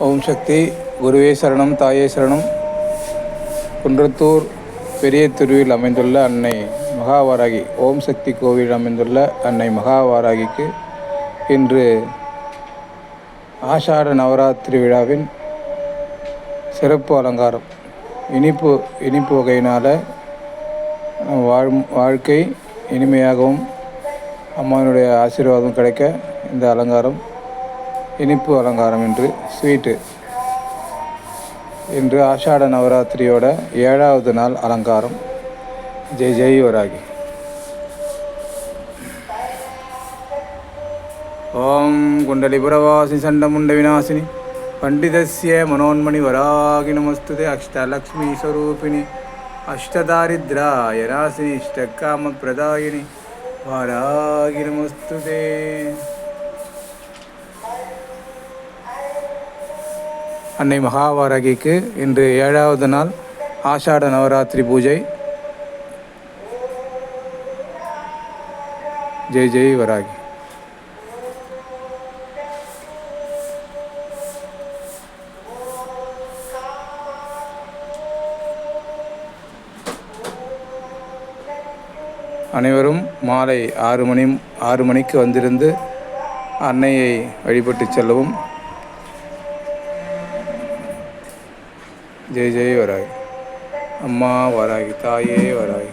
ஓம் சக்தி. குருவே சரணம், தாயே சரணம். குன்றத்தூர் பெரிய திருவில் அமைந்துள்ள அன்னை மகாவாராகி ஓம் சக்தி கோவில் அமைந்துள்ள அன்னை மகாவாராகிக்கு இன்று ஆஷாட நவராத்திரி விழாவின் சிறப்பு அலங்காரம். இனிப்பு வகையினால் வாழ்க்கை இனிமையாகவும் அம்மாவினுடைய ஆசீர்வாதம் கிடைக்க இந்த அலங்காரம், இனிப்பு அலங்காரம் என்று ஸ்வீட்டு. இன்று ஆஷாட நவராத்திரியோட 7வது நாள் அலங்காரம். ஜெய் ஜெய் வராகி. ஓம் குண்டலிபுரவாசி சண்டமுண்ட விநாசினி பண்டிதஸ்ய மனோன்மணி வராகி நமஸ்துதே. அஷ்டலக்ஷ்மி ஸ்வரூபிணி அஷ்டதாரித்ராய நாசினி இஷ்டகாம பிரதாயினி வராகி நமஸ்துதே. அன்னை மகாவாராகிக்கு இன்று 7வது நாள் ஆஷாட நவராத்திரி பூஜை. ஜெய் ஜெய் வராகி. அனைவரும் மாலை 6 மணிக்கு வந்திருந்து அன்னையை வழிபட்டு செல்லவும். ஜெய் ஜெய் வராகி. அம்மா வராகி, தாயே வராகி.